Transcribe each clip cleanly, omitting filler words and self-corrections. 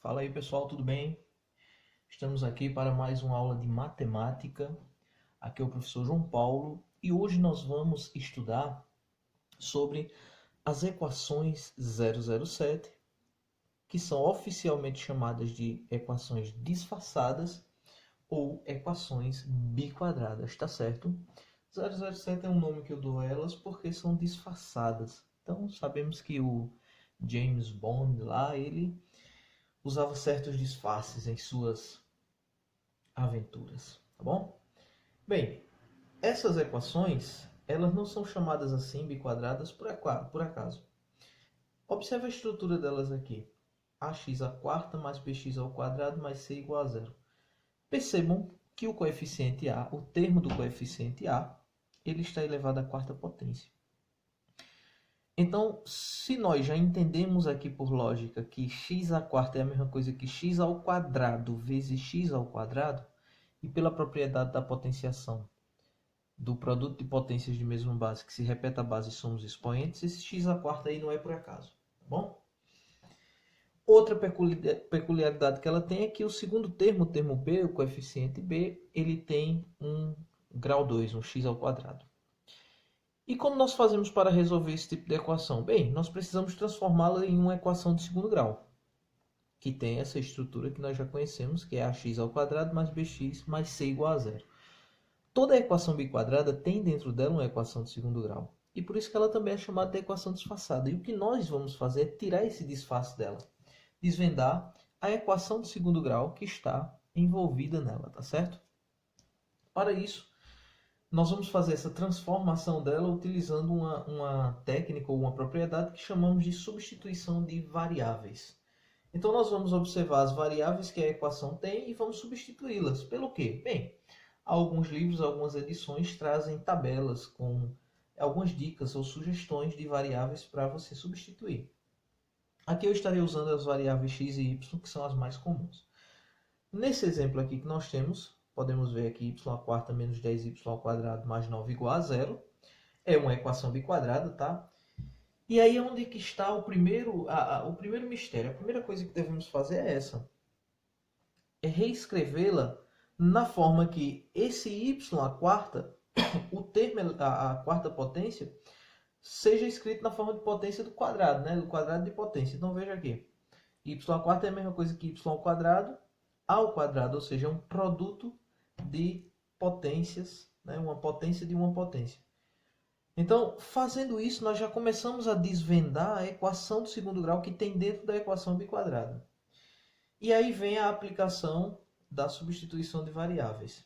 Fala aí pessoal, tudo bem? Estamos aqui para mais uma aula de matemática. Aqui é o professor João Paulo e hoje nós vamos estudar sobre as equações 007, que são oficialmente chamadas de equações disfarçadas ou equações biquadradas, tá certo? 007 é um nome que eu dou a elas porque são disfarçadas. Então sabemos que o James Bond lá, ele usava certos disfarces em suas aventuras, tá bom? Bem, essas equações, elas não são chamadas assim biquadradas por acaso. Observe a estrutura delas aqui. Ax à quarta mais bx ao quadrado mais c igual a zero. Percebam que o coeficiente a, o termo do coeficiente a, ele está elevado à quarta potência. Então, se nós já entendemos aqui por lógica que x à quarta é a mesma coisa que x ao quadrado vezes x ao quadrado, e pela propriedade da potenciação do produto de potências de mesma base que se repete a base e somos expoentes, esse x à quarta aí não é por acaso, tá bom? Outra peculiaridade que ela tem é que o segundo termo, o termo b, o coeficiente b, ele tem um grau 2, um x ao quadrado. E como nós fazemos para resolver esse tipo de equação? Bem, nós precisamos transformá-la em uma equação de segundo grau, que tem essa estrutura que nós já conhecemos, que é ax ao quadrado mais bx mais c igual a zero. Toda equação biquadrada tem dentro dela uma equação de segundo grau. E por isso que ela também é chamada de equação disfarçada. E o que nós vamos fazer é tirar esse disfarce dela. Desvendar a equação de segundo grau que está envolvida nela, tá certo? Para isso, nós vamos fazer essa transformação dela utilizando uma técnica ou uma propriedade que chamamos de substituição de variáveis. Então, nós vamos observar as variáveis que a equação tem e vamos substituí-las. Pelo quê? Bem, alguns livros, algumas edições trazem tabelas com algumas dicas ou sugestões de variáveis para você substituir. Aqui eu estarei usando as variáveis x e y, que são as mais comuns. Nesse exemplo aqui que nós temos, podemos ver aqui y à quarta menos 10y ao quadrado mais 9 igual a zero. É uma equação biquadrada, tá? E aí onde que está o primeiro mistério? A primeira coisa que devemos fazer é essa. É reescrevê-la na forma que esse y à quarta, o termo a quarta potência, seja escrito na forma de potência do quadrado, né? Do quadrado de potência. Então veja aqui, y à quarta é a mesma coisa que y ao quadrado, ou seja, é um produto de potências, né? Uma potência de uma potência. Então, fazendo isso, nós já começamos a desvendar a equação do segundo grau que tem dentro da equação biquadrada. E aí vem a aplicação da substituição de variáveis.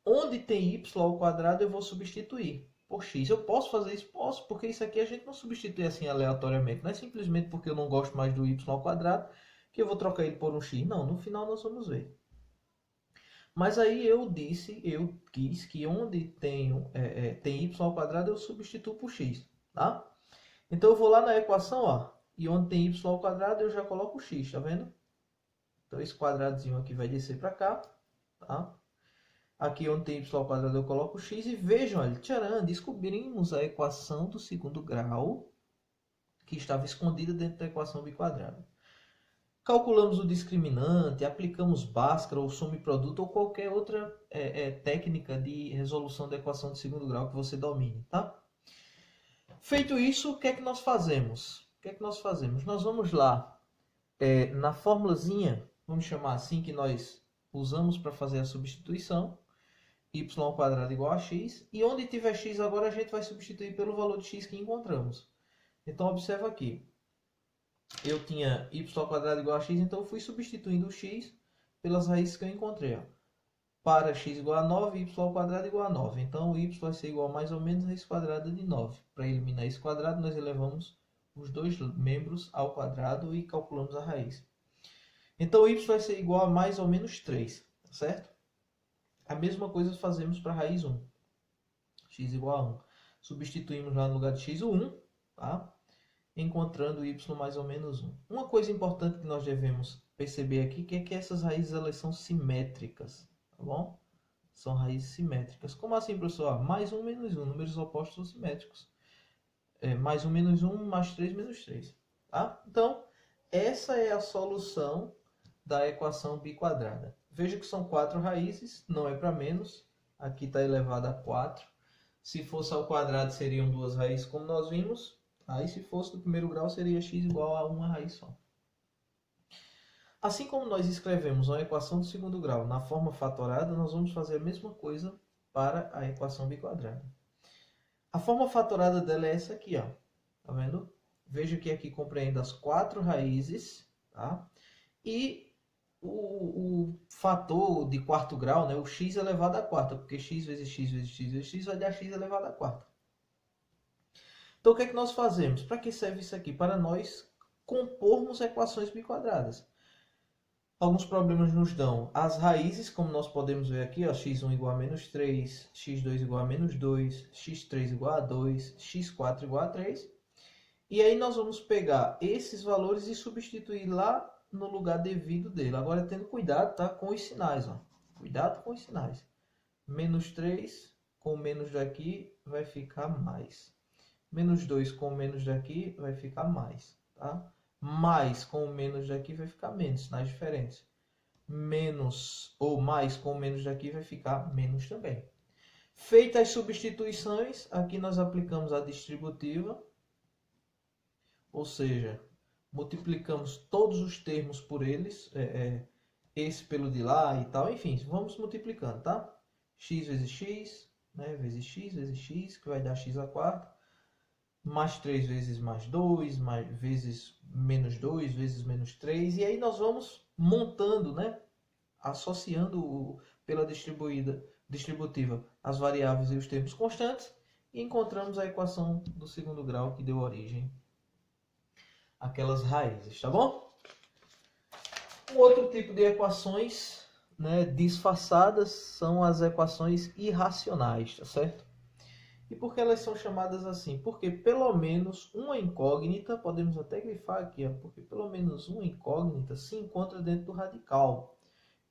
Onde tem y ao quadrado, eu vou substituir por x. Eu posso fazer isso? Posso, porque isso aqui a gente não substitui assim aleatoriamente. Não é simplesmente porque eu não gosto mais do y ao quadrado que eu vou trocar ele por um x. Não, no final nós vamos ver. Mas aí eu quis que onde tem y ao quadrado eu substituo por x, tá? Então eu vou lá na equação, ó, e onde tem y ao quadrado eu já coloco x, tá vendo? Então esse quadradinho aqui vai descer para cá, tá? Aqui onde tem y ao quadrado eu coloco x e vejam, olha, tcharam, descobrimos a equação do segundo grau que estava escondida dentro da equação biquadrada. Calculamos o discriminante, aplicamos Bhaskara ou soma-produto ou qualquer outra técnica de resolução da equação de segundo grau que você domine, tá? Feito isso, o que é que nós fazemos? Nós vamos lá na formulazinha, vamos chamar assim, que nós usamos para fazer a substituição, y ao quadrado igual a x, e onde tiver x agora a gente vai substituir pelo valor de x que encontramos. Então observa aqui, eu tinha y ao quadrado igual a x, então eu fui substituindo o x pelas raízes que eu encontrei. Ó. Para x igual a 9, y ao quadrado igual a 9. Então o y vai ser igual a mais ou menos a raiz quadrada de 9. Para eliminar esse quadrado, nós elevamos os dois membros ao quadrado e calculamos a raiz. Então y vai ser igual a mais ou menos 3, tá certo? A mesma coisa fazemos para a raiz 1. X igual a 1. Substituímos lá no lugar de x o 1, tá? Encontrando y mais ou menos 1. Uma coisa importante que nós devemos perceber aqui é que essas raízes elas são simétricas, tá bom? São raízes simétricas. Como assim, professor? Mais 1 menos 1, números opostos são simétricos. Mais 1 menos 1, mais 3 menos 3. Tá? Então, essa é a solução da equação biquadrada. Veja que são 4 raízes, não é para menos. Aqui está elevado a 4. Se fosse ao quadrado, seriam 2 raízes, como nós vimos. Aí, se fosse do primeiro grau, seria x igual a 1 raiz só. Assim como nós escrevemos uma equação do segundo grau na forma fatorada, nós vamos fazer a mesma coisa para a equação biquadrada. A forma fatorada dela é essa aqui, ó. Tá vendo? Veja que aqui compreende as 4 raízes, tá? E o fator de quarto grau, né? O x elevado à quarta, porque x vezes x vezes x vezes x vai dar x elevado à quarta. Então, o que é que nós fazemos? Para que serve isso aqui? Para nós compormos equações biquadradas. Alguns problemas nos dão as raízes, como nós podemos ver aqui, ó, x1 igual a menos 3, x2 igual a menos 2, x3 igual a 2, x4 igual a 3. E aí nós vamos pegar esses valores e substituir lá no lugar devido dele. Agora tendo cuidado, tá, com os sinais. Ó. Cuidado com os sinais. Menos 3 com menos daqui vai ficar mais. Menos 2 com menos daqui vai ficar mais. Tá? Mais com menos daqui vai ficar menos, sinais diferentes. Menos ou mais com menos daqui vai ficar menos também. Feitas as substituições, aqui nós aplicamos a distributiva, ou seja, multiplicamos todos os termos por eles, esse pelo de lá e tal, enfim, vamos multiplicando, tá? X vezes x, né, vezes x, que vai dar x à quarta, mais 3 vezes mais 2, vezes menos 2, vezes menos 3. E aí nós vamos montando, né? Associando pela distributiva as variáveis e os termos constantes. E encontramos a equação do segundo grau que deu origem àquelas raízes, tá bom? Um outro tipo de equações, né, disfarçadas são as equações irracionais, tá certo? E por que elas são chamadas assim? Porque pelo menos uma incógnita, podemos até grifar aqui, ó, porque pelo menos uma incógnita se encontra dentro do radical.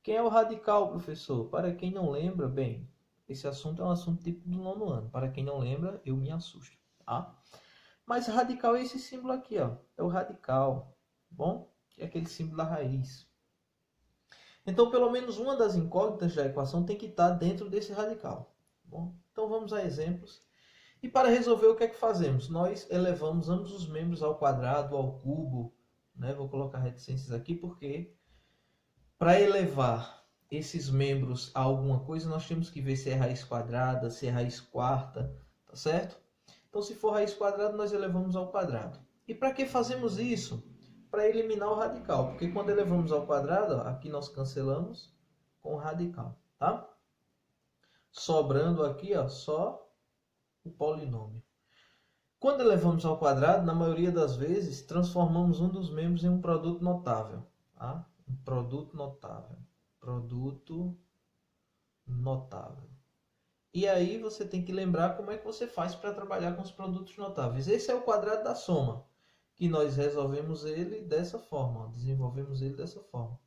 Quem é o radical, professor? Para quem não lembra, bem, esse assunto é um assunto tipo do nono ano. Para quem não lembra, eu me assusto, tá? Mas radical é esse símbolo aqui, ó. É o radical, bom? Que é aquele símbolo da raiz. Então, pelo menos uma das incógnitas da equação tem que estar dentro desse radical. Bom, então vamos a exemplos. E para resolver, o que é que fazemos? Nós elevamos ambos os membros ao quadrado, ao cubo. Né? Vou colocar reticências aqui porque para elevar esses membros a alguma coisa, nós temos que ver se é raiz quadrada, se é raiz quarta, tá certo? Então, se for raiz quadrada, nós elevamos ao quadrado. E para que fazemos isso? Para eliminar o radical, porque quando elevamos ao quadrado, ó, aqui nós cancelamos com o radical, tá? Sobrando aqui, ó, só o polinômio. Quando elevamos ao quadrado, na maioria das vezes, transformamos um dos membros em um produto notável. Tá? Um produto notável. Produto notável. E aí você tem que lembrar como é que você faz para trabalhar com os produtos notáveis. Esse é o quadrado da soma, que nós resolvemos ele dessa forma, ó, desenvolvemos ele dessa forma.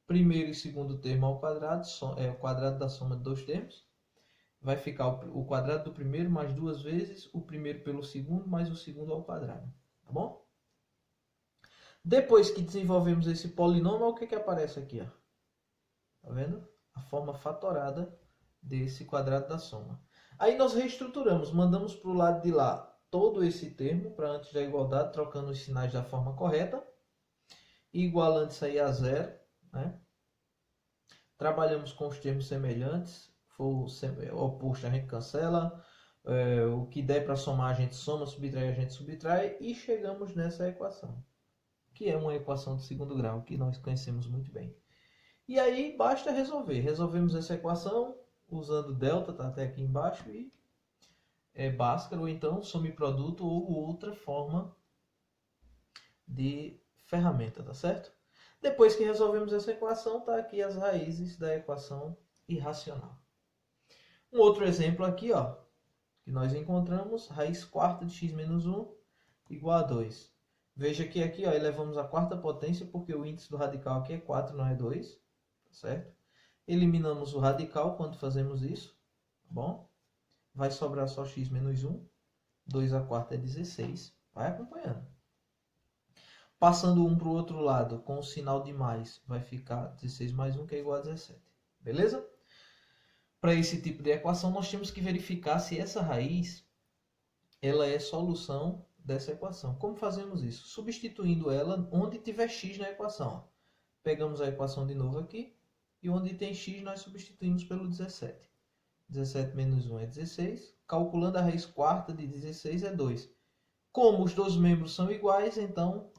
Primeiro e segundo termo ao quadrado, é o quadrado da soma de dois termos. Vai ficar o quadrado do primeiro mais duas vezes o primeiro pelo segundo mais o segundo ao quadrado. Tá bom? Depois que desenvolvemos esse polinômio, o que que aparece aqui? Ó? Tá vendo? A forma fatorada desse quadrado da soma. Aí nós reestruturamos, mandamos para o lado de lá todo esse termo para antes da igualdade, trocando os sinais da forma correta. E igualando isso aí a zero. Né? Trabalhamos com os termos semelhantes. For oposto, a gente cancela. O que der para somar, a gente soma, subtrai, a gente subtrai. E chegamos nessa equação, que é uma equação de segundo grau, que nós conhecemos muito bem. E aí, basta resolver. Resolvemos essa equação usando delta, tá até aqui embaixo, e Bhaskara, ou então some-produto, ou outra forma de ferramenta, tá certo? Depois que resolvemos essa equação, tá aqui as raízes da equação irracional. Um outro exemplo aqui, ó, que nós encontramos, raiz quarta de x menos 1 igual a 2. Veja que aqui, ó, elevamos a quarta potência, porque o índice do radical aqui é 4, não é 2, tá certo? Eliminamos o radical quando fazemos isso, tá bom? Vai sobrar só x menos 1, 2 à quarta é 16, vai acompanhando. Passando um para o outro lado com o sinal de mais, vai ficar 16 mais 1, que é igual a 17. Beleza? Para esse tipo de equação, nós temos que verificar se essa raiz ela é solução dessa equação. Como fazemos isso? Substituindo ela onde tiver x na equação. Pegamos a equação de novo aqui, e onde tem x nós substituímos pelo 17. 17 menos 1 é 16. Calculando a raiz quarta de 16 é 2. Como os dois membros são iguais, então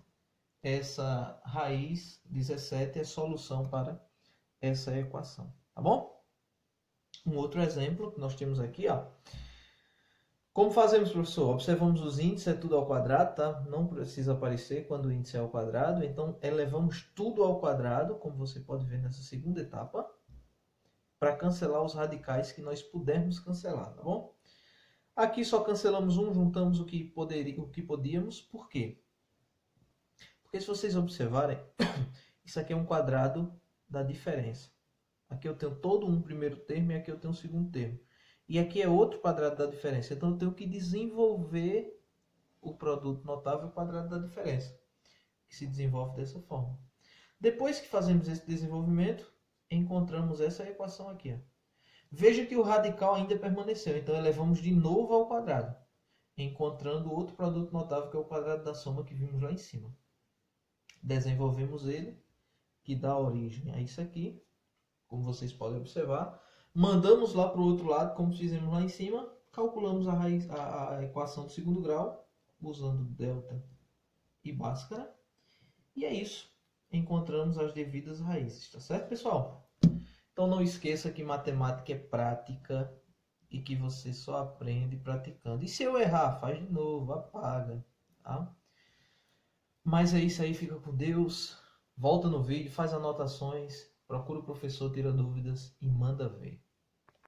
essa raiz 17 é solução para essa equação. Tá bom? Um outro exemplo que nós temos aqui, ó. Como fazemos, professor? Observamos os índices, é tudo ao quadrado, tá? Não precisa aparecer quando o índice é ao quadrado. Então, elevamos tudo ao quadrado, como você pode ver nessa segunda etapa, para cancelar os radicais que nós pudermos cancelar, tá bom? Aqui só cancelamos um, juntamos o que podíamos. Por quê? Porque se vocês observarem, isso aqui é um quadrado da diferença. Aqui eu tenho todo um primeiro termo e aqui eu tenho um segundo termo. E aqui é outro quadrado da diferença. Então eu tenho que desenvolver o produto notável quadrado da diferença, que se desenvolve dessa forma. Depois que fazemos esse desenvolvimento, encontramos essa equação aqui. Ó. Veja que o radical ainda permaneceu. Então elevamos de novo ao quadrado, encontrando outro produto notável, que é o quadrado da soma que vimos lá em cima. Desenvolvemos ele, que dá origem a isso aqui, como vocês podem observar. Mandamos lá para o outro lado, como fizemos lá em cima. Calculamos a equação do segundo grau, usando delta e Bhaskara. E é isso. Encontramos as devidas raízes. Tá certo, pessoal? Então não esqueça que matemática é prática e que você só aprende praticando. E se eu errar, faz de novo, apaga. Tá? Mas é isso aí, fica com Deus. Volta no vídeo, faz anotações, procura o professor, tira dúvidas e manda ver.